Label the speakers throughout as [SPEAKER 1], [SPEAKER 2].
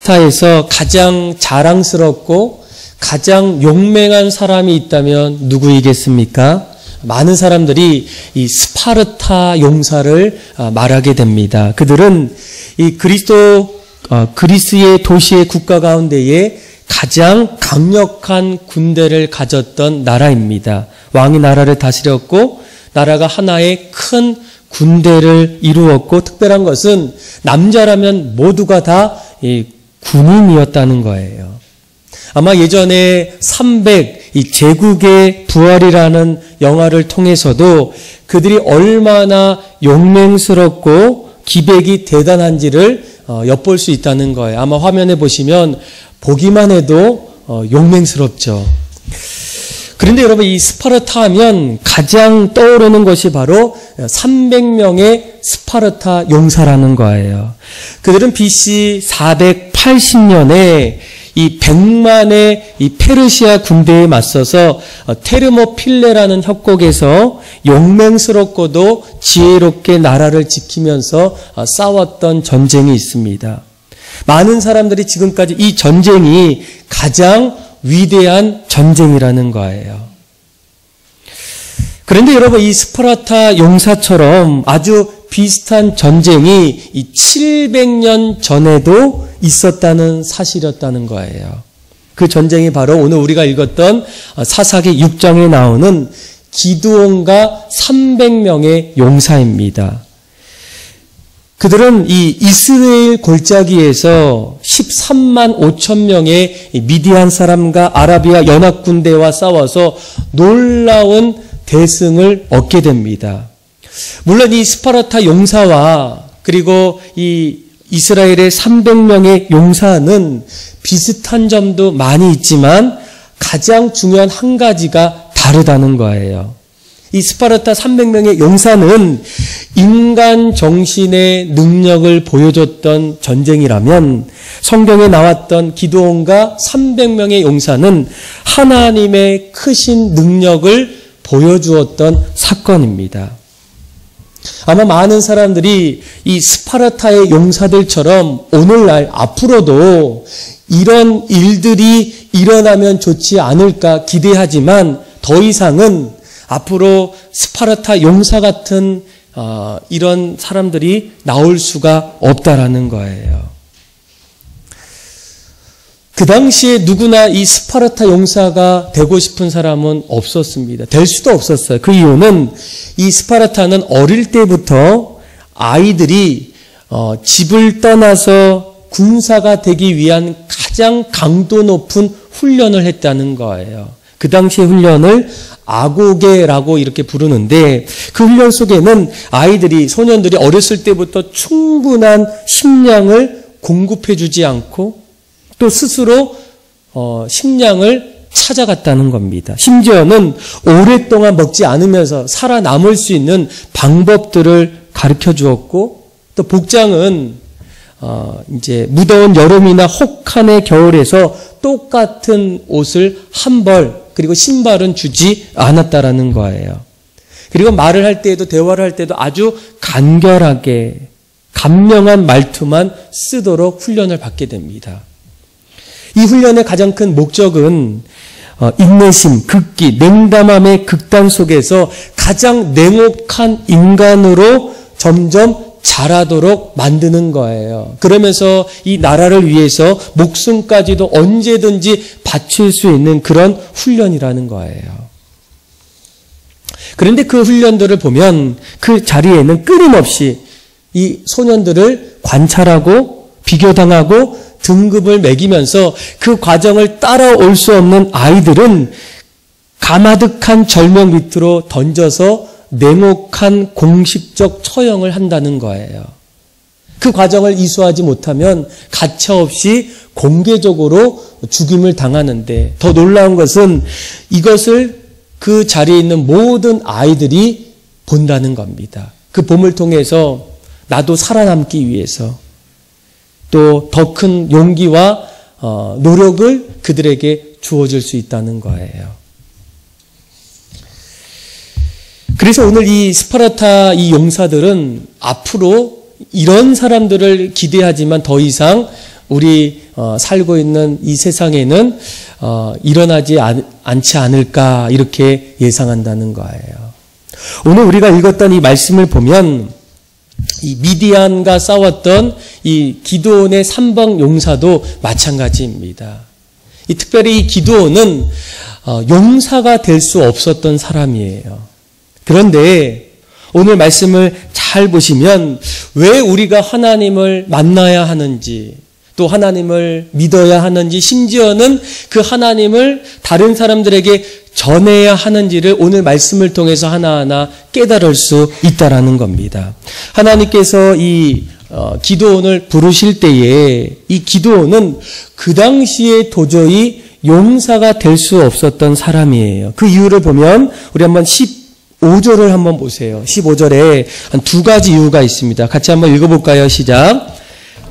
[SPEAKER 1] 스파르타에서 가장 자랑스럽고 가장 용맹한 사람이 있다면 누구이겠습니까? 많은 사람들이 이 스파르타 용사를 말하게 됩니다. 그들은 이 그리스의 도시의 국가 가운데에 가장 강력한 군대를 가졌던 나라입니다. 왕이 나라를 다스렸고 나라가 하나의 큰 군대를 이루었고 특별한 것은 남자라면 모두가 다 군인이었다는 거예요. 아마 예전에 300, 이 제국의 부활이라는 영화를 통해서도 그들이 얼마나 용맹스럽고 기백이 대단한지를 엿볼 수 있다는 거예요. 아마 화면에 보시면 보기만 해도 용맹스럽죠. 그런데 여러분 이 스파르타 하면 가장 떠오르는 것이 바로 300명의 스파르타 용사라는 거예요. 그들은 BC 480년에 이 100만의 이 페르시아 군대에 맞서서 테르모필레라는 협곡에서 용맹스럽고도 지혜롭게 나라를 지키면서 싸웠던 전쟁이 있습니다. 많은 사람들이 지금까지 이 전쟁이 가장 위대한 전쟁이라는 거예요. 그런데 여러분 이 스파르타 용사처럼 아주 비슷한 전쟁이 이 700년 전에도 있었다는 사실이었다는 거예요. 그 전쟁이 바로 오늘 우리가 읽었던 사사기 6장에 나오는 기드온과 300명의 용사입니다. 그들은 이 이스라엘 골짜기에서 13만 5천 명의 미디안 사람과 아라비아 연합군대와 싸워서 놀라운 대승을 얻게 됩니다. 물론 이 스파르타 용사와 그리고 이 이스라엘의 300명의 용사는 비슷한 점도 많이 있지만 가장 중요한 한 가지가 다르다는 거예요. 이 스파르타 300명의 용사는 인간 정신의 능력을 보여줬던 전쟁이라면 성경에 나왔던 기드온과 300명의 용사는 하나님의 크신 능력을 보여주었던 사건입니다. 아마 많은 사람들이 이 스파르타의 용사들처럼 오늘날 앞으로도 이런 일들이 일어나면 좋지 않을까 기대하지만 더 이상은 앞으로 스파르타 용사 같은 이런 사람들이 나올 수가 없다라는 거예요. 그 당시에 누구나 이 스파르타 용사가 되고 싶은 사람은 없었습니다. 될 수도 없었어요. 그 이유는 이 스파르타는 어릴 때부터 아이들이 집을 떠나서 군사가 되기 위한 가장 강도 높은 훈련을 했다는 거예요. 그 당시의 훈련을 아고게라고 이렇게 부르는데 그 훈련 속에는 아이들이, 소년들이 어렸을 때부터 충분한 식량을 공급해주지 않고 또 스스로 식량을 찾아갔다는 겁니다. 심지어는 오랫동안 먹지 않으면서 살아남을 수 있는 방법들을 가르쳐 주었고 또 복장은 이제 무더운 여름이나 혹한의 겨울에서 똑같은 옷을 한 벌 그리고 신발은 주지 않았다라는 거예요. 그리고 말을 할 때에도 대화를 할 때도 아주 간결하게 간명한 말투만 쓰도록 훈련을 받게 됩니다. 이 훈련의 가장 큰 목적은 인내심, 극기, 냉담함의 극단 속에서 가장 냉혹한 인간으로 점점 자라도록 만드는 거예요. 그러면서 이 나라를 위해서 목숨까지도 언제든지 바칠 수 있는 그런 훈련이라는 거예요. 그런데 그 훈련들을 보면 그 자리에는 끊임없이 이 소년들을 관찰하고 비교당하고 등급을 매기면서 그 과정을 따라올 수 없는 아이들은 가마득한 절벽 밑으로 던져서 냉혹한 공식적 처형을 한다는 거예요. 그 과정을 이수하지 못하면 가차없이 공개적으로 죽임을 당하는데 더 놀라운 것은 이것을 그 자리에 있는 모든 아이들이 본다는 겁니다. 그 봄을 통해서 나도 살아남기 위해서 또 더 큰 용기와 노력을 그들에게 주어줄 수 있다는 거예요. 그래서 오늘 이 스파르타 이 용사들은 앞으로 이런 사람들을 기대하지만 더 이상 우리 살고 있는 이 세상에는 일어나지 않지 않을까 이렇게 예상한다는 거예요. 오늘 우리가 읽었던 이 말씀을 보면 이 미디안과 싸웠던 이 기드온의 삼방 용사도 마찬가지입니다. 특별히 이 기드온은 용사가 될 수 없었던 사람이에요. 그런데 오늘 말씀을 잘 보시면 왜 우리가 하나님을 만나야 하는지, 또 하나님을 믿어야 하는지, 심지어는 그 하나님을 다른 사람들에게 전해야 하는지를 오늘 말씀을 통해서 하나하나 깨달을 수 있다라는 겁니다. 하나님께서 이 기드온을 부르실 때에 이 기드온은 그 당시에 도저히 용사가 될 수 없었던 사람이에요. 그 이유를 보면 우리 한번 15절을 한번 보세요. 15절에 한 두 가지 이유가 있습니다. 같이 한번 읽어볼까요? 시작.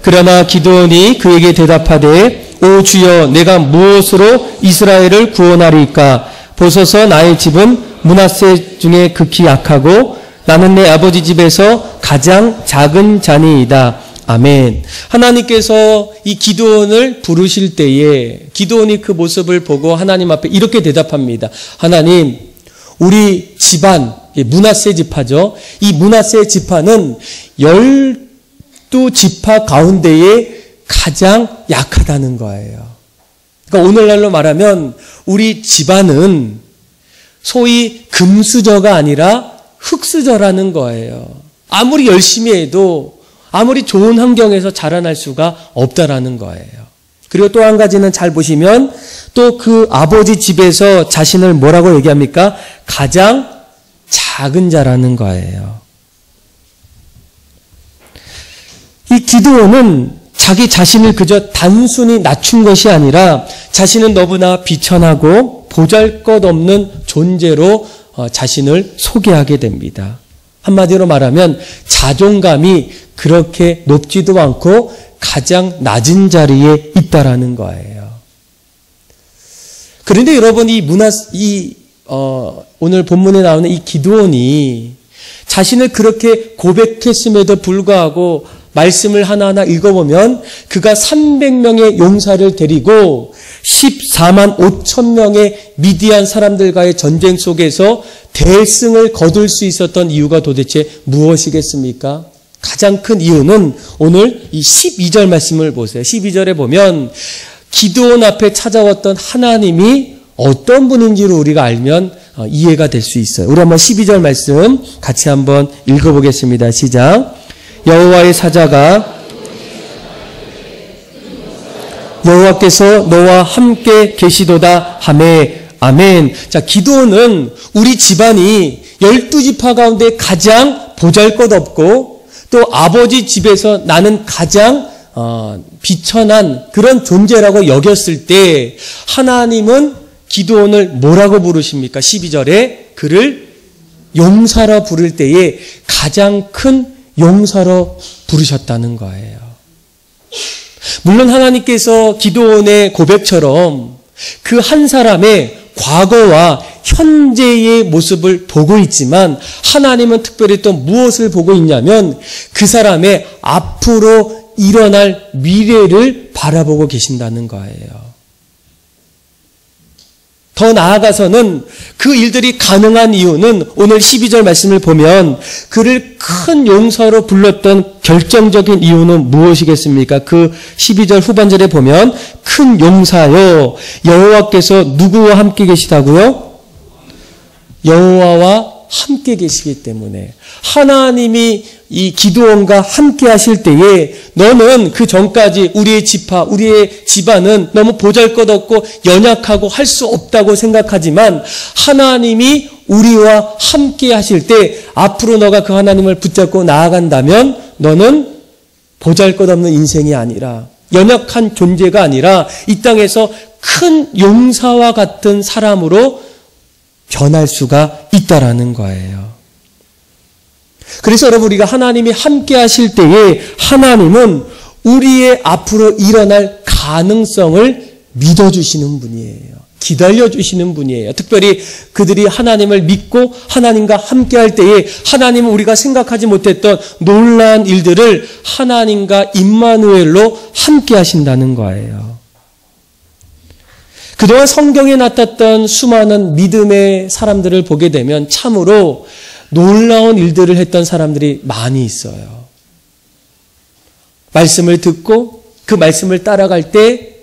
[SPEAKER 1] 그러나 기드온이 그에게 대답하되 오 주여 내가 무엇으로 이스라엘을 구원하리이까? 보소서 나의 집은 므낫세 중에 극히 약하고 나는 내 아버지 집에서 가장 작은 자니이다. 아멘. 하나님께서 이 기드온을 부르실 때에 기드온이 그 모습을 보고 하나님 앞에 이렇게 대답합니다. 하나님, 우리 집안, 므낫세 지파죠. 이 므낫세 지파는 12지파 가운데에 가장 약하다는 거예요. 그러니까 오늘날로 말하면 우리 집안은 소위 금수저가 아니라 흙수저라는 거예요. 아무리 열심히 해도 아무리 좋은 환경에서 자라날 수가 없다라는 거예요. 그리고 또 한 가지는 잘 보시면 또 그 아버지 집에서 자신을 뭐라고 얘기합니까? 가장 작은 자라는 거예요. 이 기드온은 자기 자신을 그저 단순히 낮춘 것이 아니라 자신은 너무나 비천하고 보잘것없는 존재로 자신을 소개하게 됩니다. 한마디로 말하면 자존감이 그렇게 높지도 않고 가장 낮은 자리에 있다라는 거예요. 그런데 여러분 오늘 본문에 나오는 이 기드온이 자신을 그렇게 고백했음에도 불구하고 말씀을 하나하나 읽어보면 그가 300명의 용사를 데리고 14만 5천 명의 미디안 사람들과의 전쟁 속에서 대승을 거둘 수 있었던 이유가 도대체 무엇이겠습니까? 가장 큰 이유는 오늘 이 12절 말씀을 보세요. 12절에 보면 기드온 앞에 찾아왔던 하나님이 어떤 분인지를 우리가 알면 이해가 될 수 있어요. 우리 한번 12절 말씀 같이 한번 읽어보겠습니다. 시작. 여호와의 사자가 여호와께서 너와 함께 계시도다 하매 아멘. 자, 기드온은 우리 집안이 12지파 가운데 가장 보잘것없고 또 아버지 집에서 나는 가장 비천한 그런 존재라고 여겼을 때 하나님은 기드온을 뭐라고 부르십니까? 12절에 그를 용사라 부를 때에 가장 큰 용사로 부르셨다는 거예요. 물론 하나님께서 기드온의 고백처럼 그 한 사람의 과거와 현재의 모습을 보고 있지만 하나님은 특별히 또 무엇을 보고 있냐면 그 사람의 앞으로 일어날 미래를 바라보고 계신다는 거예요. 더 나아가서는 그 일들이 가능한 이유는 오늘 12절 말씀을 보면 그를 큰 용사로 불렀던 결정적인 이유는 무엇이겠습니까? 그 12절 후반절에 보면 큰 용사여 여호와께서 누구와 함께 계시다고요? 여호와와 함께 계시기 때문에 하나님이 이 기드온과 함께 하실 때에 너는 그 전까지 우리의 지파, 우리의 집안은 너무 보잘것없고 연약하고 할 수 없다고 생각하지만 하나님이 우리와 함께 하실 때 앞으로 너가 그 하나님을 붙잡고 나아간다면 너는 보잘것없는 인생이 아니라 연약한 존재가 아니라 이 땅에서 큰 용사와 같은 사람으로 변할 수가 있다라는 거예요. 그래서 여러분 우리가 하나님이 함께 하실 때에 하나님은 우리의 앞으로 일어날 가능성을 믿어주시는 분이에요. 기다려주시는 분이에요. 특별히 그들이 하나님을 믿고 하나님과 함께할 때에 하나님은 우리가 생각하지 못했던 놀라운 일들을 하나님과 임마누엘로 함께하신다는 거예요. 그동안 성경에 나타났던 수많은 믿음의 사람들을 보게 되면 참으로 놀라운 일들을 했던 사람들이 많이 있어요. 말씀을 듣고 그 말씀을 따라갈 때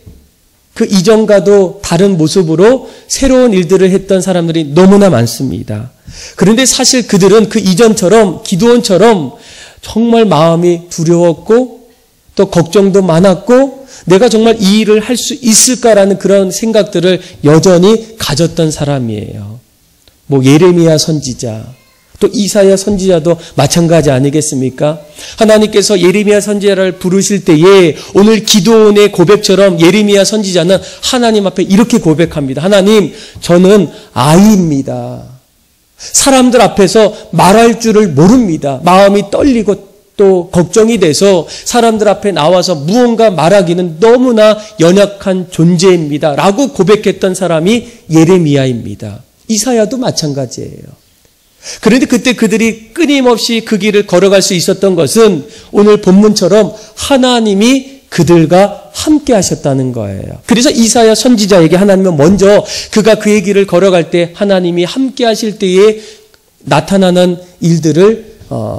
[SPEAKER 1] 그 이전과도 다른 모습으로 새로운 일들을 했던 사람들이 너무나 많습니다. 그런데 사실 그들은 그 이전처럼 기드온처럼 정말 마음이 두려웠고 또 걱정도 많았고 내가 정말 이 일을 할 수 있을까라는 그런 생각들을 여전히 가졌던 사람이에요. 뭐 예레미야 선지자, 또 이사야 선지자도 마찬가지 아니겠습니까? 하나님께서 예레미야 선지자를 부르실 때에 오늘 기도원의 고백처럼 예레미야 선지자는 하나님 앞에 이렇게 고백합니다. 하나님, 저는 아이입니다. 사람들 앞에서 말할 줄을 모릅니다. 마음이 떨리고 또 걱정이 돼서 사람들 앞에 나와서 무언가 말하기는 너무나 연약한 존재입니다. 라고 고백했던 사람이 예레미야입니다. 이사야도 마찬가지예요. 그런데 그때 그들이 끊임없이 그 길을 걸어갈 수 있었던 것은 오늘 본문처럼 하나님이 그들과 함께 하셨다는 거예요. 그래서 이사야 선지자에게 하나님은 먼저 그가 그의 길을 걸어갈 때 하나님이 함께 하실 때에 나타나는 일들을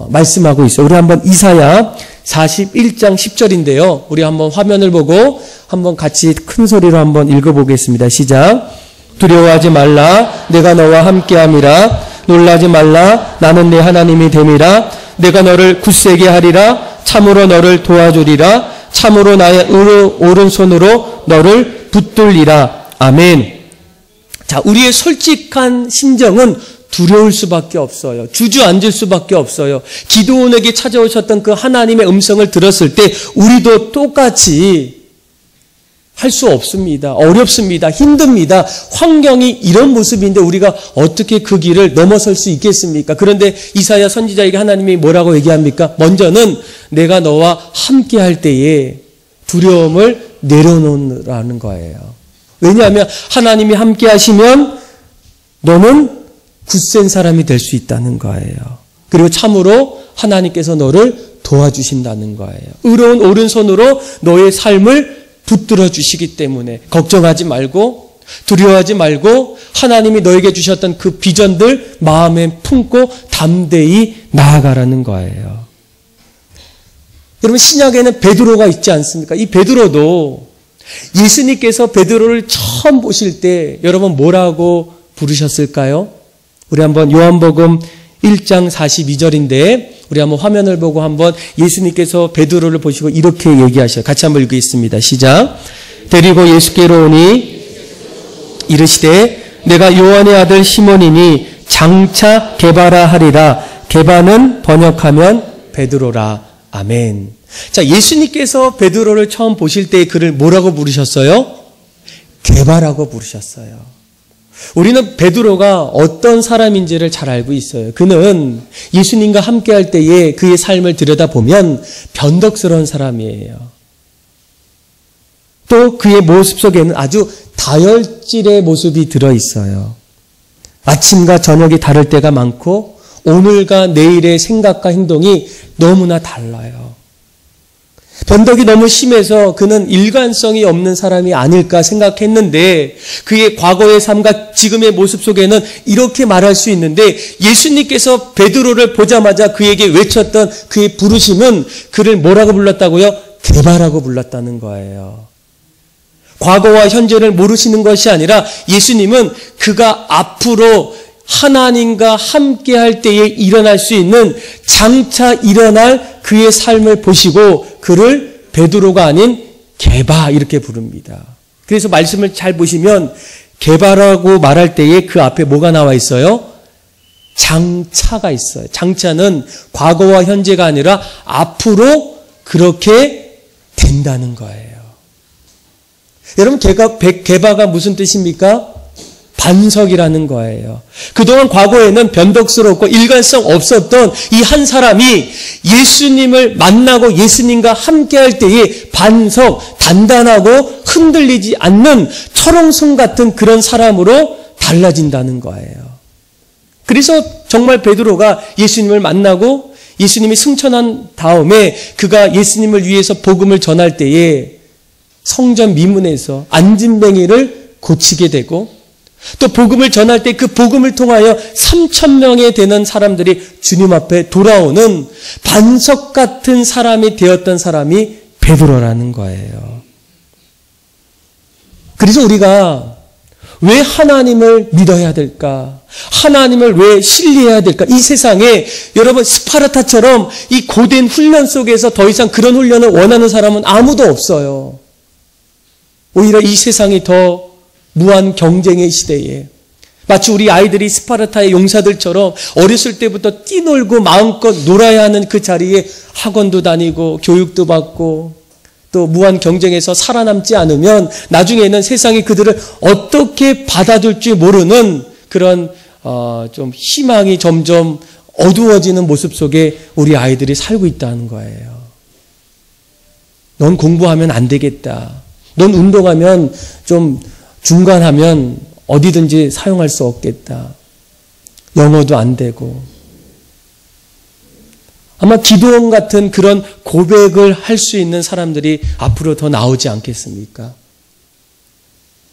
[SPEAKER 1] 말씀하고 있어요. 우리 한번 이사야 41장 10절인데요. 우리 한번 화면을 보고 한번 같이 큰 소리로 한번 읽어보겠습니다. 시작. 두려워하지 말라. 내가 너와 함께함이라. 놀라지 말라. 나는 네 하나님이 됨이라. 내가 너를 굳세게 하리라. 참으로 너를 도와주리라. 참으로 나의 오른손으로 너를 붙들리라. 아멘. 자, 우리의 솔직한 심정은 두려울 수밖에 없어요. 주저앉을 수밖에 없어요. 기드온에게 찾아오셨던 그 하나님의 음성을 들었을 때 우리도 똑같이 할 수 없습니다. 어렵습니다. 힘듭니다. 환경이 이런 모습인데 우리가 어떻게 그 길을 넘어설 수 있겠습니까? 그런데 이사야 선지자에게 하나님이 뭐라고 얘기합니까? 먼저는 내가 너와 함께 할 때에 두려움을 내려놓으라는 거예요. 왜냐하면 하나님이 함께 하시면 너는 굳센 사람이 될 수 있다는 거예요. 그리고 참으로 하나님께서 너를 도와주신다는 거예요. 의로운 오른손으로 너의 삶을 붙들어 주시기 때문에 걱정하지 말고 두려워하지 말고 하나님이 너에게 주셨던 그 비전들 마음에 품고 담대히 나아가라는 거예요. 여러분 신약에는 베드로가 있지 않습니까? 이 베드로도 예수님께서 베드로를 처음 보실 때 여러분 뭐라고 부르셨을까요? 우리 한번 요한복음 1장 42절인데 우리 한번 화면을 보고 한번 예수님께서 베드로를 보시고 이렇게 얘기하셔요. 같이 한번 읽겠습니다. 시작. 데리고 예수께로 오니 이르시되 내가 요한의 아들 시몬이니 장차 게바라 하리라. 게바는 번역하면 베드로라. 아멘. 자, 예수님께서 베드로를 처음 보실 때 그를 뭐라고 부르셨어요? 게바라고 부르셨어요. 우리는 베드로가 어떤 사람인지를 잘 알고 있어요. 그는 예수님과 함께할 때에 그의 삶을 들여다보면 변덕스러운 사람이에요. 또 그의 모습 속에는 아주 다혈질의 모습이 들어있어요. 아침과 저녁이 다를 때가 많고 오늘과 내일의 생각과 행동이 너무나 달라요. 변덕이 너무 심해서 그는 일관성이 없는 사람이 아닐까 생각했는데 그의 과거의 삶과 지금의 모습 속에는 이렇게 말할 수 있는데 예수님께서 베드로를 보자마자 그에게 외쳤던 그의 부르심은 그를 뭐라고 불렀다고요? 게바라고 불렀다는 거예요. 과거와 현재를 모르시는 것이 아니라 예수님은 그가 앞으로 하나님과 함께 할 때에 일어날 수 있는 장차 일어날 그의 삶을 보시고 그를 베드로가 아닌 게바 이렇게 부릅니다. 그래서 말씀을 잘 보시면 게바라고 말할 때에 그 앞에 뭐가 나와 있어요? 장차가 있어요. 장차는 과거와 현재가 아니라 앞으로 그렇게 된다는 거예요. 여러분 게바가 무슨 뜻입니까? 반석이라는 거예요. 그동안 과거에는 변덕스럽고 일관성 없었던 이 한 사람이 예수님을 만나고 예수님과 함께할 때에 반석, 단단하고 흔들리지 않는 철옹성 같은 그런 사람으로 달라진다는 거예요. 그래서 정말 베드로가 예수님을 만나고 예수님이 승천한 다음에 그가 예수님을 위해서 복음을 전할 때에 성전 미문에서 안진뱅이를 고치게 되고 또 복음을 전할 때 그 복음을 통하여 3,000명에 되는 사람들이 주님 앞에 돌아오는 반석 같은 사람이 되었던 사람이 베드로라는 거예요. 그래서 우리가 왜 하나님을 믿어야 될까? 하나님을 왜 신뢰해야 될까? 이 세상에 여러분 스파르타처럼 이 고된 훈련 속에서 더 이상 그런 훈련을 원하는 사람은 아무도 없어요. 오히려 이 세상이 더 무한 경쟁의 시대에 마치 우리 아이들이 스파르타의 용사들처럼 어렸을 때부터 뛰놀고 마음껏 놀아야 하는 그 자리에 학원도 다니고 교육도 받고 또 무한 경쟁에서 살아남지 않으면 나중에는 세상이 그들을 어떻게 받아들지 모르는 그런 좀 희망이 점점 어두워지는 모습 속에 우리 아이들이 살고 있다는 거예요. 넌 공부하면 안 되겠다. 넌 운동하면 좀 중간하면 어디든지 사용할 수 없겠다. 영어도 안 되고. 아마 기도원 같은 그런 고백을 할 수 있는 사람들이 앞으로 더 나오지 않겠습니까?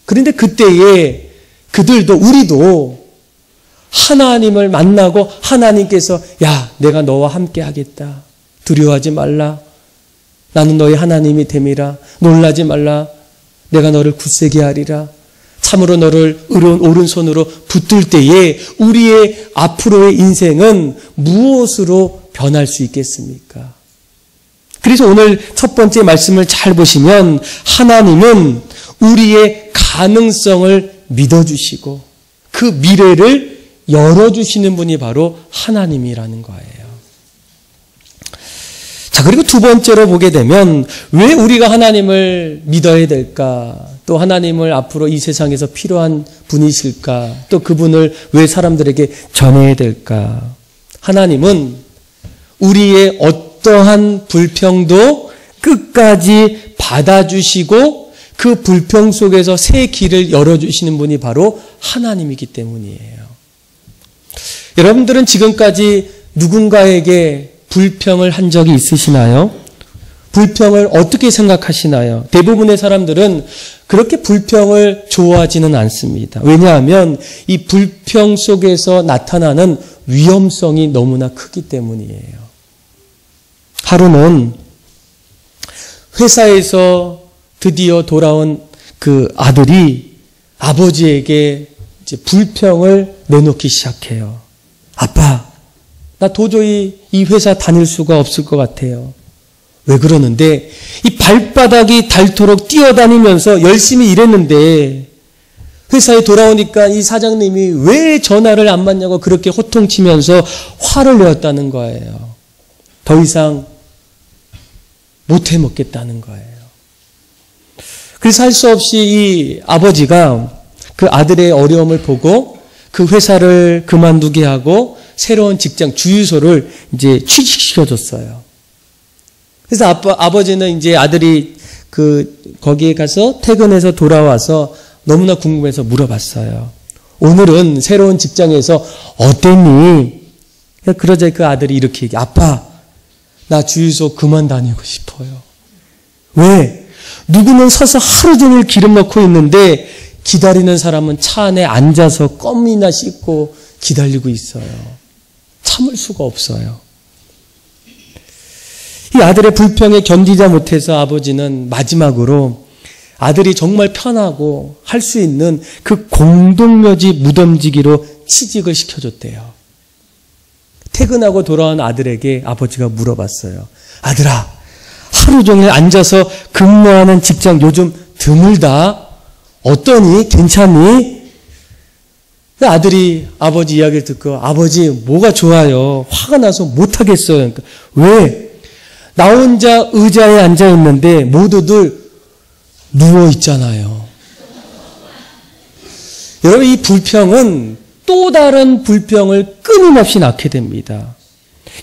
[SPEAKER 1] 그런데 그때에 그들도 우리도 하나님을 만나고 하나님께서 야, 내가 너와 함께 하겠다. 두려워하지 말라. 나는 너의 하나님이 됨이라. 놀라지 말라. 내가 너를 굳세게 하리라. 참으로 너를 의로운 오른손으로 붙들 때에 우리의 앞으로의 인생은 무엇으로 변할 수 있겠습니까? 그래서 오늘 첫 번째 말씀을 잘 보시면 하나님은 우리의 가능성을 믿어주시고 그 미래를 열어주시는 분이 바로 하나님이라는 거예요. 자, 그리고 두 번째로 보게 되면 왜 우리가 하나님을 믿어야 될까? 또 하나님을 앞으로 이 세상에서 필요한 분이실까? 또 그분을 왜 사람들에게 전해야 될까? 하나님은 우리의 어떠한 불평도 끝까지 받아주시고 그 불평 속에서 새 길을 열어주시는 분이 바로 하나님이기 때문이에요. 여러분들은 지금까지 누군가에게 불평을 한 적이 있으시나요? 불평을 어떻게 생각하시나요? 대부분의 사람들은 그렇게 불평을 좋아하지는 않습니다. 왜냐하면 이 불평 속에서 나타나는 위험성이 너무나 크기 때문이에요. 하루는 회사에서 드디어 돌아온 그 아들이 아버지에게 이제 불평을 내놓기 시작해요. 아빠, 나 도저히 이 회사 다닐 수가 없을 것 같아요. 왜 그러는데 이 발바닥이 닳도록 뛰어다니면서 열심히 일했는데 회사에 돌아오니까 이 사장님이 왜 전화를 안 받냐고 그렇게 호통치면서 화를 내었다는 거예요. 더 이상 못 해먹겠다는 거예요. 그래서 할 수 없이 이 아버지가 그 아들의 어려움을 보고 그 회사를 그만두게 하고 새로운 직장 주유소를 이제 취직시켜줬어요. 그래서 아버지는 이제 아들이 거기에 가서 퇴근해서 돌아와서 너무나 궁금해서 물어봤어요. 오늘은 새로운 직장에서 어땠니? 그러자 그 아들이 이렇게 얘기해. 아빠, 나 주유소 그만 다니고 싶어요. 왜? 누구는 서서 하루 종일 기름 넣고 있는데 기다리는 사람은 차 안에 앉아서 껌이나 씻고 기다리고 있어요. 참을 수가 없어요. 이 아들의 불평에 견디지 못해서 아버지는 마지막으로 아들이 정말 편하고 할 수 있는 그 공동묘지 무덤지기로 취직을 시켜줬대요. 퇴근하고 돌아온 아들에게 아버지가 물어봤어요. 아들아, 하루 종일 앉아서 근무하는 직장 요즘 드물다. 어떠니? 괜찮니? 아들이 아버지 이야기를 듣고 아버지 뭐가 좋아요? 화가 나서 못하겠어요. 그러니까 왜? 나 혼자 의자에 앉아 있는데 모두들 누워 있잖아요. 여러분 이 불평은 또 다른 불평을 끊임없이 낳게 됩니다.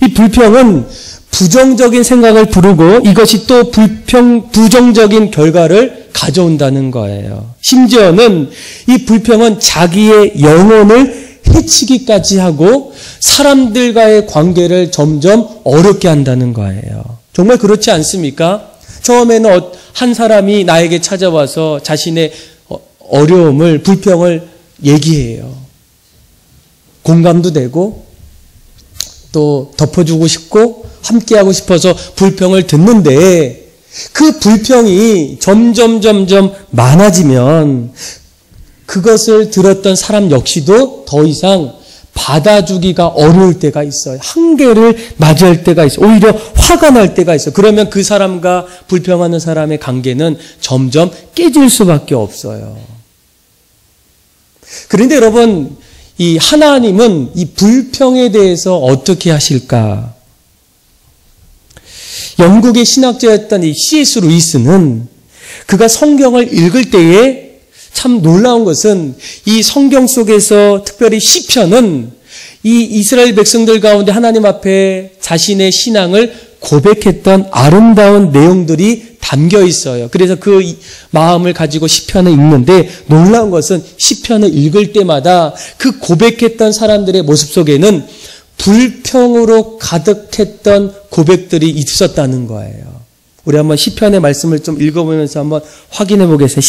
[SPEAKER 1] 이 불평은 부정적인 생각을 부르고 이것이 또 부정적인 결과를 가져온다는 거예요. 심지어는 이 불평은 자기의 영혼을 해치기까지 하고 사람들과의 관계를 점점 어렵게 한다는 거예요. 정말 그렇지 않습니까? 처음에는 한 사람이 나에게 찾아와서 자신의 어려움을, 불평을 얘기해요. 공감도 되고 또 덮어주고 싶고 함께하고 싶어서 불평을 듣는데 그 불평이 점점 많아지면 그것을 들었던 사람 역시도 더 이상 받아주기가 어려울 때가 있어요. 한계를 맞이할 때가 있어요. 오히려 화가 날 때가 있어요. 그러면 그 사람과 불평하는 사람의 관계는 점점 깨질 수밖에 없어요. 그런데 여러분, 이 하나님은 이 불평에 대해서 어떻게 하실까? 영국의 신학자였던 이 C.S. 루이스는 그가 성경을 읽을 때에 참 놀라운 것은 이 성경 속에서 특별히 시편은 이 이스라엘 백성들 가운데 하나님 앞에 자신의 신앙을 고백했던 아름다운 내용들이 담겨 있어요. 그래서 그 마음을 가지고 시편을 읽는데 놀라운 것은 시편을 읽을 때마다 그 고백했던 사람들의 모습 속에는 불평으로 가득했던 고백들이 있었다는 거예요. 우리 한번 시편의 말씀을 좀 읽어보면서 한번 확인해 보겠습니다.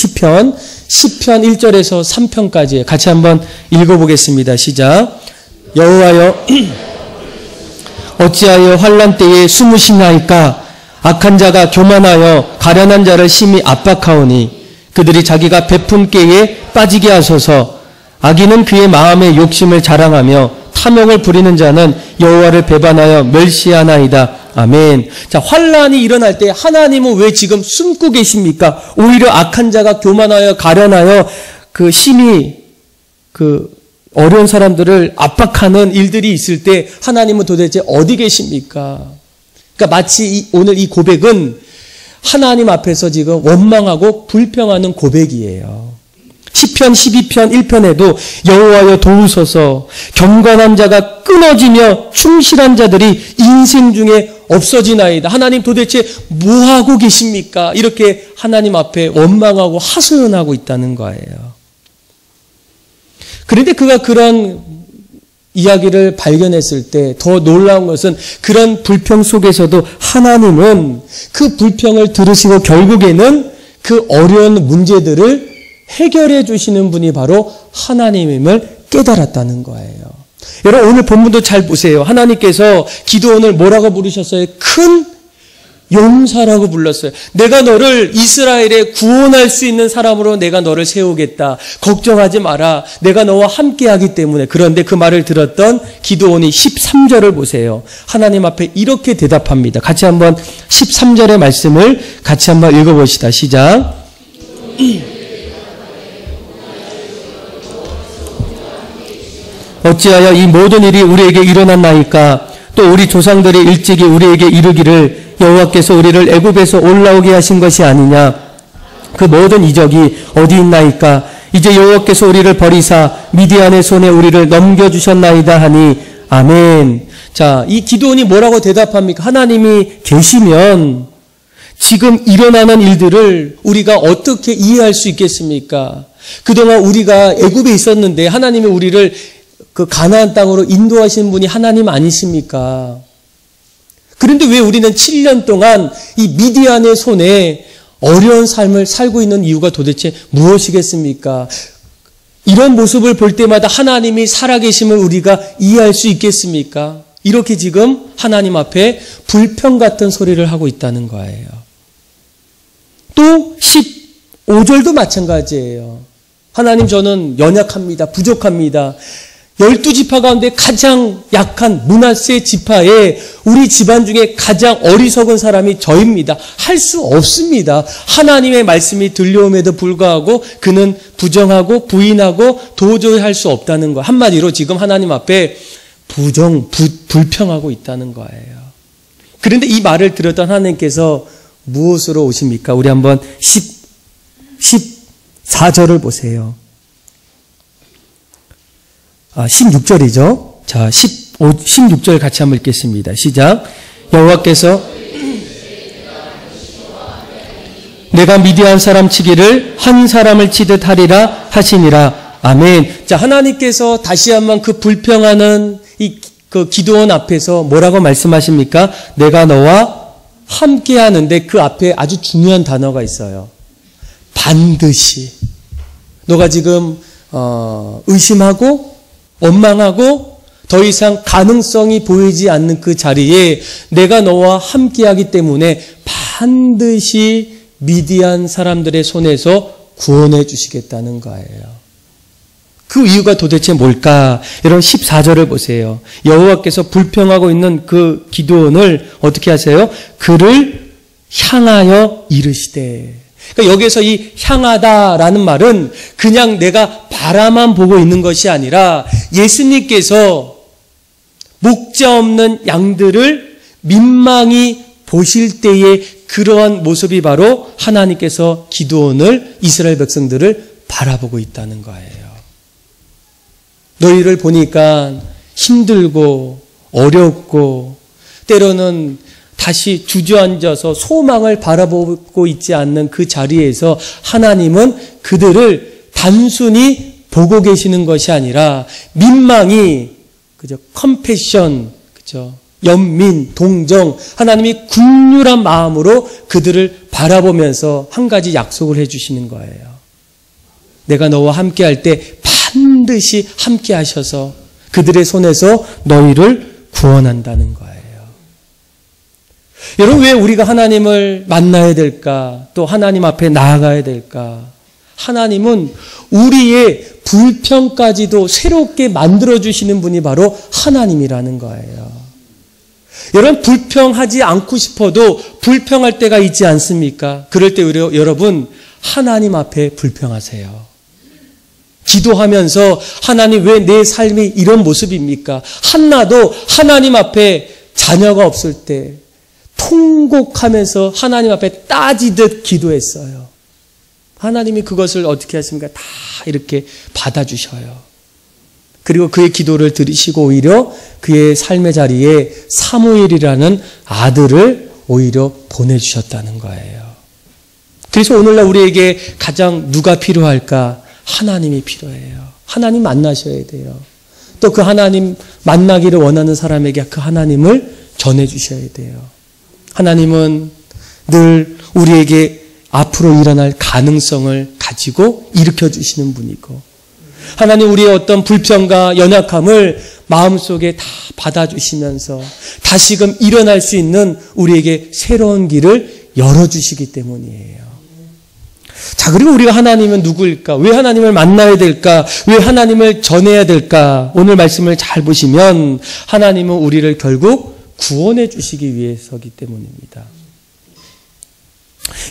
[SPEAKER 1] 시편 1절에서 3편까지 같이 한번 읽어보겠습니다. 시작. 여호와여 어찌하여 환난 때에 숨으시나이까? 악한 자가 교만하여 가련한 자를 심히 압박하오니 그들이 자기가 베푼 꾀에 빠지게 하소서. 악인은 그의 마음의 욕심을 자랑하며 탐욕을 부리는 자는 여호와를 배반하여 멸시하나이다. 아멘. 자, 환난이 일어날 때 하나님은 왜 지금 숨고 계십니까? 오히려 악한 자가 교만하여 가련하여 심히 어려운 사람들을 압박하는 일들이 있을 때 하나님은 도대체 어디 계십니까? 그러니까 마치 오늘 이 고백은 하나님 앞에서 지금 원망하고 불평하는 고백이에요. 시편 12편 1편에도 여호와여 도우소서, 경건한 자가 끊어지며 충실한 자들이 인생 중에 없어지나이다. 하나님 도대체 뭐하고 계십니까? 이렇게 하나님 앞에 원망하고 하소연하고 있다는 거예요. 그런데 그가 그런 이야기를 발견했을 때 더 놀라운 것은 그런 불평 속에서도 하나님은 그 불평을 들으시고 결국에는 그 어려운 문제들을 해결해 주시는 분이 바로 하나님임을 깨달았다는 거예요. 여러분 오늘 본문도 잘 보세요. 하나님께서 기드온을 뭐라고 부르셨어요? 큰 용사라고 불렀어요. 내가 너를 이스라엘에 구원할 수 있는 사람으로 내가 너를 세우겠다. 걱정하지 마라. 내가 너와 함께하기 때문에. 그런데 그 말을 들었던 기드온이 13절을 보세요. 하나님 앞에 이렇게 대답합니다. 같이 한번 13절의 말씀을 같이 한번 읽어봅시다. 시작. 어찌하여 이 모든 일이 우리에게 일어났나이까? 또 우리 조상들이 일찍이 우리에게 이르기를 여호와께서 우리를 애굽에서 올라오게 하신 것이 아니냐? 그 모든 이적이 어디 있나이까? 이제 여호와께서 우리를 버리사 미디안의 손에 우리를 넘겨주셨나이다 하니 아멘. 자, 이 기드온이 뭐라고 대답합니까? 하나님이 계시면 지금 일어나는 일들을 우리가 어떻게 이해할 수 있겠습니까? 그동안 우리가 애굽에 있었는데 하나님이 우리를 그 가나안 땅으로 인도하신 분이 하나님 아니십니까? 그런데 왜 우리는 7년 동안 이 미디안의 손에 어려운 삶을 살고 있는 이유가 도대체 무엇이겠습니까? 이런 모습을 볼 때마다 하나님이 살아계심을 우리가 이해할 수 있겠습니까? 이렇게 지금 하나님 앞에 불평 같은 소리를 하고 있다는 거예요. 또 15절도 마찬가지예요. 하나님 저는 연약합니다. 부족합니다. 12지파 가운데 가장 약한 므낫세 지파에 우리 집안 중에 가장 어리석은 사람이 저입니다. 할 수 없습니다. 하나님의 말씀이 들려옴에도 불구하고 그는 부정하고 부인하고 도저히 할 수 없다는 거. 한마디로 지금 하나님 앞에 불평하고 있다는 거예요. 그런데 이 말을 들었던 하나님께서 무엇으로 오십니까? 우리 한번 14절을 보세요. 16절이죠. 자, 16절 같이 한번 읽겠습니다. 시작. 여호와께서 내가 미디안 사람 치기를 한 사람을 치듯 하리라 하시니라. 아멘. 자, 하나님께서 다시 한번 그 불평하는 그 기도원 앞에서 뭐라고 말씀하십니까? 내가 너와 함께 하는데 그 앞에 아주 중요한 단어가 있어요. 반드시. 너가 지금 의심하고 원망하고 더 이상 가능성이 보이지 않는 그 자리에 내가 너와 함께하기 때문에 반드시 미디안 사람들의 손에서 구원해 주시겠다는 거예요. 그 이유가 도대체 뭘까? 여러분 14절을 보세요. 여호와께서 불평하고 있는 그 기드온을 어떻게 하세요? 그를 향하여 이르시되. 그러니까 여기서 이 향하다라는 말은 그냥 내가 바라만 보고 있는 것이 아니라 예수님께서 목자 없는 양들을 민망히 보실 때의 그러한 모습이 바로 하나님께서 기드온을, 이스라엘 백성들을 바라보고 있다는 거예요. 너희를 보니까 힘들고 어렵고 때로는 다시 주저앉아서 소망을 바라보고 있지 않는 그 자리에서 하나님은 그들을 단순히 보고 계시는 것이 아니라 민망히, 그죠? 컴패션, 그죠? 연민, 동정, 하나님이 긍휼한 마음으로 그들을 바라보면서 한 가지 약속을 해주시는 거예요. 내가 너와 함께 할 때 반드시 함께 하셔서 그들의 손에서 너희를 구원한다는 거예요. 여러분, 왜 우리가 하나님을 만나야 될까? 또 하나님 앞에 나아가야 될까? 하나님은 우리의 불평까지도 새롭게 만들어주시는 분이 바로 하나님이라는 거예요. 여러분, 불평하지 않고 싶어도 불평할 때가 있지 않습니까? 그럴 때 여러분, 하나님 앞에 불평하세요. 기도하면서 하나님, 왜 내 삶이 이런 모습입니까? 한나도 하나님 앞에 자녀가 없을 때 통곡하면서 하나님 앞에 따지듯 기도했어요. 하나님이 그것을 어떻게 하십니까? 다 이렇게 받아주셔요. 그리고 그의 기도를 들으시고 오히려 그의 삶의 자리에 사무엘이라는 아들을 오히려 보내주셨다는 거예요. 그래서 오늘날 우리에게 가장 누가 필요할까? 하나님이 필요해요. 하나님 만나셔야 돼요. 또 그 하나님 만나기를 원하는 사람에게 그 하나님을 전해주셔야 돼요. 하나님은 늘 우리에게 앞으로 일어날 가능성을 가지고 일으켜주시는 분이고, 하나님 우리의 어떤 불평과 연약함을 마음속에 다 받아주시면서 다시금 일어날 수 있는 우리에게 새로운 길을 열어주시기 때문이에요. 자, 그리고 우리가 하나님은 누구일까? 왜 하나님을 만나야 될까? 왜 하나님을 전해야 될까? 오늘 말씀을 잘 보시면 하나님은 우리를 결국 구원해 주시기 위해서기 때문입니다.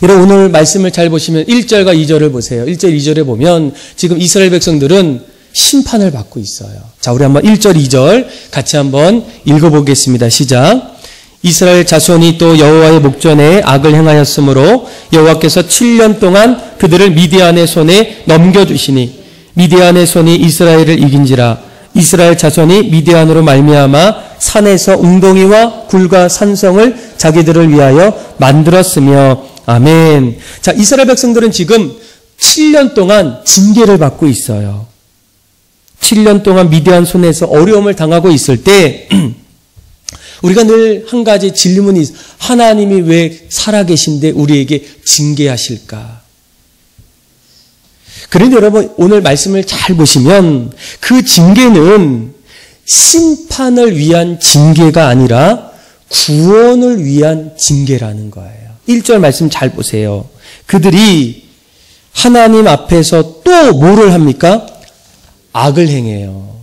[SPEAKER 1] 여러분, 오늘 말씀을 잘 보시면 1절과 2절을 보세요. 1절, 2절에 보면 지금 이스라엘 백성들은 심판을 받고 있어요. 자, 우리 한번 1절, 2절 같이 한번 읽어보겠습니다. 시작. 이스라엘 자손이 또 여호와의 목전에 악을 행하였으므로 여호와께서 7년 동안 그들을 미디안의 손에 넘겨주시니 미디안의 손이 이스라엘을 이긴지라. 이스라엘 자손이 미디안으로 말미암아 산에서 웅덩이와 굴과 산성을 자기들을 위하여 만들었으며. 아멘. 자, 이스라엘 백성들은 지금 7년 동안 징계를 받고 있어요. 7년 동안 미디안 손에서 어려움을 당하고 있을 때 우리가 늘 한 가지 질문이 있어요. 하나님이 왜 살아계신데 우리에게 징계하실까? 그런데 여러분, 오늘 말씀을 잘 보시면 그 징계는 심판을 위한 징계가 아니라 구원을 위한 징계라는 거예요. 1절 말씀 잘 보세요. 그들이 하나님 앞에서 또 뭐를 합니까? 악을 행해요.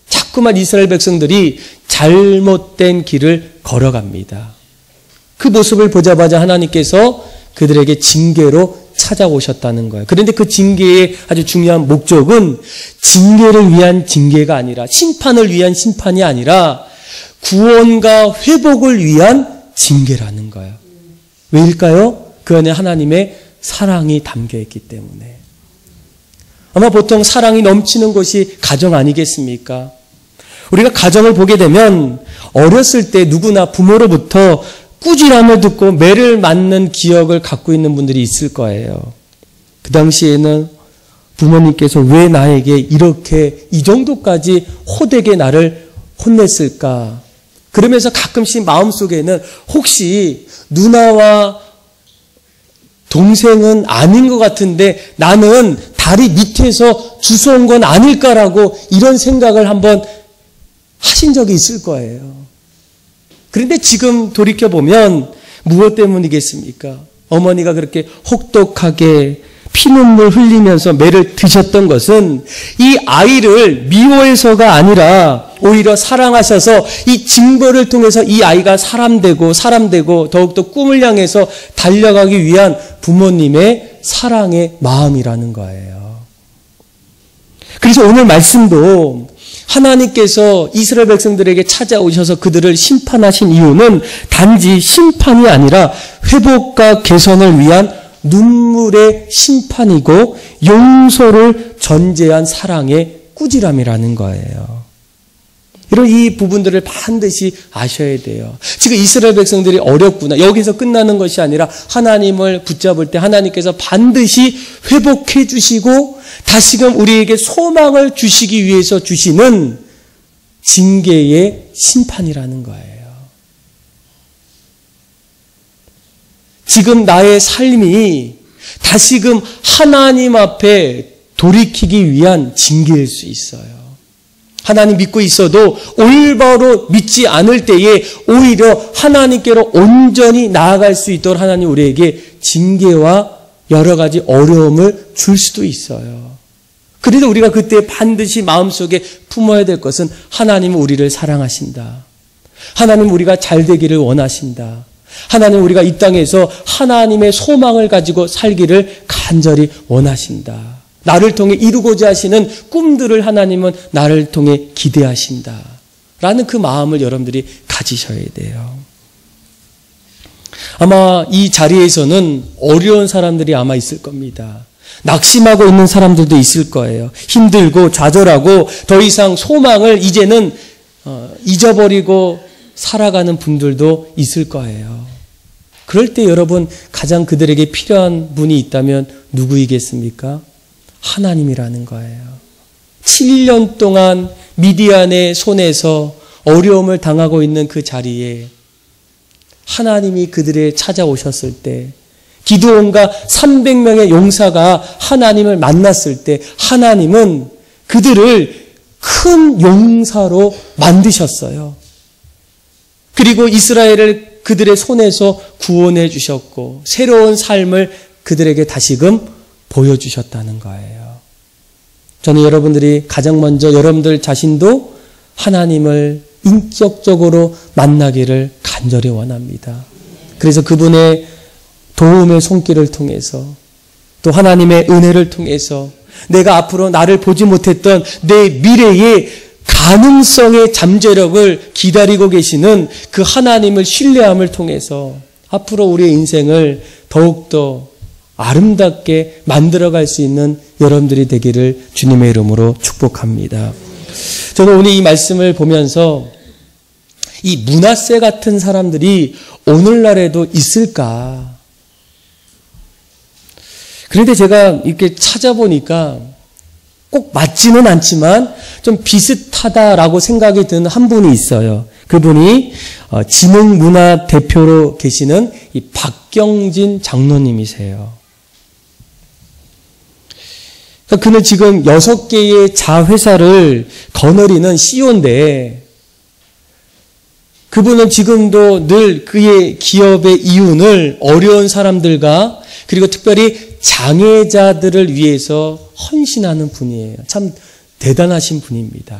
[SPEAKER 1] 자꾸만 이스라엘 백성들이 잘못된 길을 걸어갑니다. 그 모습을 보자마자 하나님께서 그들에게 징계로 찾아오셨다는 거예요. 그런데 그 징계의 아주 중요한 목적은 징계를 위한 징계가 아니라, 심판을 위한 심판이 아니라 구원과 회복을 위한 징계라는 거예요. 왜일까요? 그 안에 하나님의 사랑이 담겨 있기 때문에. 아마 보통 사랑이 넘치는 곳이 가정 아니겠습니까? 우리가 가정을 보게 되면 어렸을 때 누구나 부모로부터 꾸지람을 듣고 매를 맞는 기억을 갖고 있는 분들이 있을 거예요. 그 당시에는 부모님께서 왜 나에게 이렇게 이 정도까지 호되게 나를 혼냈을까? 그러면서 가끔씩 마음속에는 혹시 누나와 동생은 아닌 것 같은데 나는 다리 밑에서 주워온 건 아닐까라고 이런 생각을 한번 하신 적이 있을 거예요. 그런데 지금 돌이켜보면 무엇 때문이겠습니까? 어머니가 그렇게 혹독하게 피눈물 흘리면서 매를 드셨던 것은 이 아이를 미워해서가 아니라 오히려 사랑하셔서 이 징벌을 통해서 이 아이가 사람 되고 더욱더 꿈을 향해서 달려가기 위한 부모님의 사랑의 마음이라는 거예요. 그래서 오늘 말씀도 하나님께서 이스라엘 백성들에게 찾아오셔서 그들을 심판하신 이유는 단지 심판이 아니라 회복과 개선을 위한 눈물의 심판이고 용서를 전제한 사랑의 꾸지람이라는 거예요. 이런 이 부분들을 반드시 아셔야 돼요. 지금 이스라엘 백성들이 어렵구나. 여기서 끝나는 것이 아니라 하나님을 붙잡을 때 하나님께서 반드시 회복해 주시고 다시금 우리에게 소망을 주시기 위해서 주시는 징계의 심판이라는 거예요. 지금 나의 삶이 다시금 하나님 앞에 돌이키기 위한 징계일 수 있어요. 하나님 믿고 있어도 올바로 믿지 않을 때에 오히려 하나님께로 온전히 나아갈 수 있도록 하나님 우리에게 징계와 여러 가지 어려움을 줄 수도 있어요. 그래도 우리가 그때 반드시 마음속에 품어야 될 것은 하나님은 우리를 사랑하신다. 하나님 우리가 잘 되기를 원하신다. 하나님 우리가 이 땅에서 하나님의 소망을 가지고 살기를 간절히 원하신다. 나를 통해 이루고자 하시는 꿈들을 하나님은 나를 통해 기대하신다. 라는 그 마음을 여러분들이 가지셔야 돼요. 아마 이 자리에서는 어려운 사람들이 아마 있을 겁니다. 낙심하고 있는 사람들도 있을 거예요. 힘들고 좌절하고 더 이상 소망을 이제는 잊어버리고 살아가는 분들도 있을 거예요. 그럴 때 여러분 가장 그들에게 필요한 분이 있다면 누구이겠습니까? 하나님이라는 거예요. 7년 동안 미디안의 손에서 어려움을 당하고 있는 그 자리에 하나님이 그들에 찾아오셨을 때 기드온과 300명의 용사가 하나님을 만났을 때 하나님은 그들을 큰 용사로 만드셨어요. 그리고 이스라엘을 그들의 손에서 구원해 주셨고 새로운 삶을 그들에게 다시금 보여주셨다는 거예요. 저는 여러분들이 가장 먼저 여러분들 자신도 하나님을 인격적으로 만나기를 간절히 원합니다. 그래서 그분의 도움의 손길을 통해서 또 하나님의 은혜를 통해서 내가 앞으로 나를 보지 못했던 내 미래의 가능성의 잠재력을 기다리고 계시는 그 하나님을 신뢰함을 통해서 앞으로 우리의 인생을 더욱더 아름답게 만들어갈 수 있는 여러분들이 되기를 주님의 이름으로 축복합니다. 저는 오늘 이 말씀을 보면서 이 므낫세 같은 사람들이 오늘날에도 있을까? 그런데 제가 이렇게 찾아보니까 꼭 맞지는 않지만 좀 비슷하다라고 생각이 드는 한 분이 있어요. 그분이 진흥문화 대표로 계시는 이 박경진 장로님이세요. 그는 지금 6개의 자회사를 거느리는 CEO인데 그분은 지금도 늘 그의 기업의 이윤을 어려운 사람들과 그리고 특별히 장애자들을 위해서 헌신하는 분이에요. 참 대단하신 분입니다.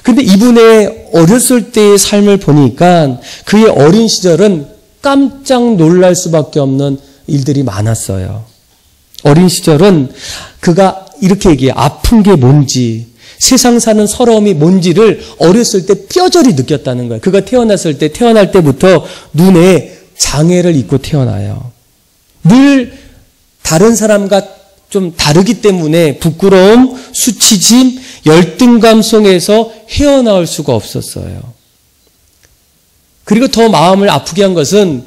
[SPEAKER 1] 근데 이분의 어렸을 때의 삶을 보니까 그의 어린 시절은 깜짝 놀랄 수밖에 없는 일들이 많았어요. 어린 시절은 그가 이렇게 얘기해요. 아픈 게 뭔지, 세상 사는 서러움이 뭔지를 어렸을 때 뼈저리 느꼈다는 거예요. 그가 태어날 때부터 눈에 장애를 입고 태어나요. 늘 다른 사람과 좀 다르기 때문에 부끄러움, 수치심, 열등감 속에서 헤어나올 수가 없었어요. 그리고 더 마음을 아프게 한 것은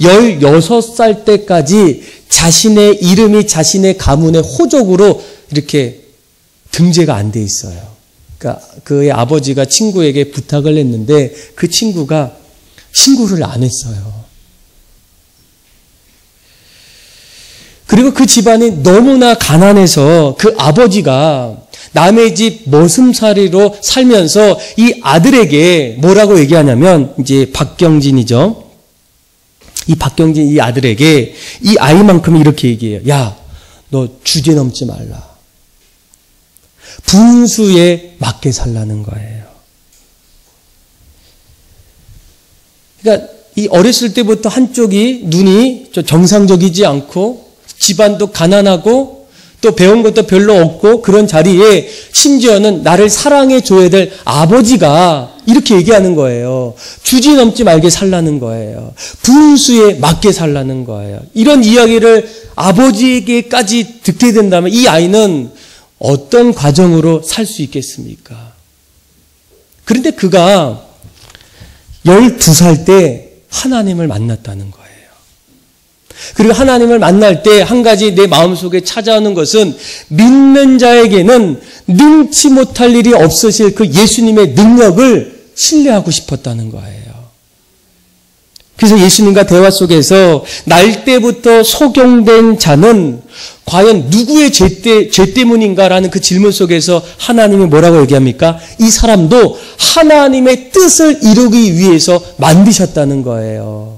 [SPEAKER 1] 16살 때까지 자신의 이름이 자신의 가문의 호적으로 이렇게 등재가 안 돼 있어요. 그러니까 그의 아버지가 친구에게 부탁을 했는데 그 친구가 신고를 안 했어요. 그리고 그 집안이 너무나 가난해서 그 아버지가 남의 집 머슴살이로 살면서 이 아들에게 뭐라고 얘기하냐면, 이제 박경진이죠. 이 박경진 이 아들에게 이 아이만큼 이렇게 얘기해요. 야, 너 주제 넘지 말라. 분수에 맞게 살라는 거예요. 그러니까 이 어렸을 때부터 한쪽이 눈이 정상적이지 않고 집안도 가난하고 또 배운 것도 별로 없고 그런 자리에 심지어는 나를 사랑해 줘야 될 아버지가 이렇게 얘기하는 거예요. 주지 넘지 말게 살라는 거예요. 분수에 맞게 살라는 거예요. 이런 이야기를 아버지에게까지 듣게 된다면 이 아이는 어떤 과정으로 살 수 있겠습니까? 그런데 그가 12살 때 하나님을 만났다는 거예요. 그리고 하나님을 만날 때 한 가지 내 마음속에 찾아오는 것은 믿는 자에게는 능치 못할 일이 없으실 그 예수님의 능력을 신뢰하고 싶었다는 거예요. 그래서 예수님과 대화 속에서 날 때부터 소경된 자는 과연 누구의 죄 때문인가라는 그 질문 속에서 하나님이 뭐라고 얘기합니까? 이 사람도 하나님의 뜻을 이루기 위해서 만드셨다는 거예요.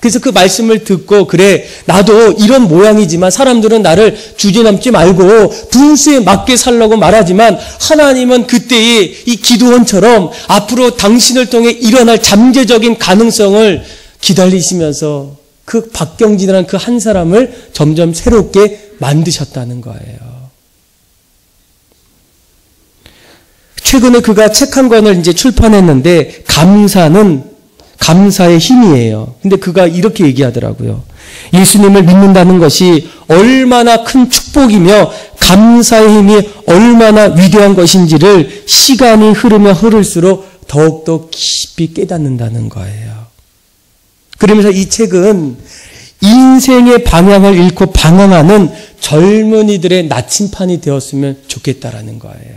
[SPEAKER 1] 그래서 그 말씀을 듣고 그래 나도 이런 모양이지만 사람들은 나를 주제넘지 말고 분수에 맞게 살라고 말하지만 하나님은 그때의 이 기드온처럼 앞으로 당신을 통해 일어날 잠재적인 가능성을 기다리시면서 그 박경진이라는 그 한 사람을 점점 새롭게 만드셨다는 거예요. 최근에 그가 책 한 권을 이제 출판했는데 감사의 힘이에요. 근데 그가 이렇게 얘기하더라고요. 예수님을 믿는다는 것이 얼마나 큰 축복이며 감사의 힘이 얼마나 위대한 것인지를 시간이 흐르면 흐를수록 더욱더 깊이 깨닫는다는 거예요. 그러면서 이 책은 인생의 방향을 잃고 방황하는 젊은이들의 나침판이 되었으면 좋겠다라는 거예요.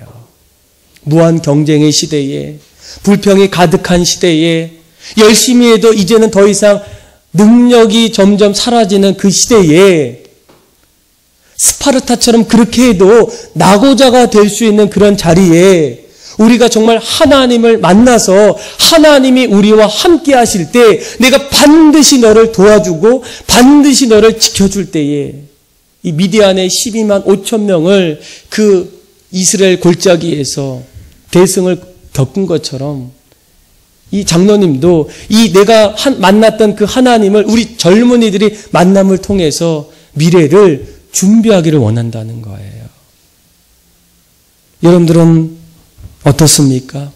[SPEAKER 1] 무한 경쟁의 시대에, 불평이 가득한 시대에, 열심히 해도 이제는 더 이상 능력이 점점 사라지는 그 시대에 스파르타처럼 그렇게 해도 낙오자가 될 수 있는 그런 자리에 우리가 정말 하나님을 만나서 하나님이 우리와 함께 하실 때 내가 반드시 너를 도와주고 반드시 너를 지켜줄 때에 이 미디안의 12만 5천 명을 그 이스라엘 골짜기에서 대승을 겪은 것처럼 이 장로님도 이 내가 만났던 그 하나님을 우리 젊은이들이 만남을 통해서 미래를 준비하기를 원한다는 거예요. 여러분들은 어떻습니까?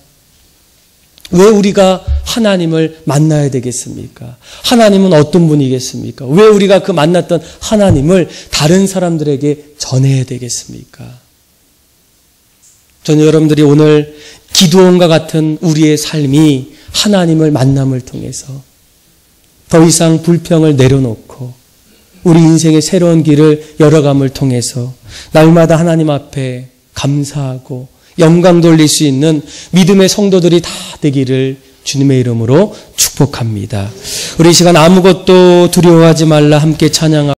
[SPEAKER 1] 왜 우리가 하나님을 만나야 되겠습니까? 하나님은 어떤 분이겠습니까? 왜 우리가 그 만났던 하나님을 다른 사람들에게 전해야 되겠습니까? 저는 여러분들이 오늘 기드온과 같은 우리의 삶이 하나님을 만남을 통해서 더 이상 불평을 내려놓고 우리 인생의 새로운 길을 열어감을 통해서 날마다 하나님 앞에 감사하고 영광 돌릴 수 있는 믿음의 성도들이 다 되기를 주님의 이름으로 축복합니다. 우리 이 시간 아무것도 두려워하지 말라 함께 찬양하고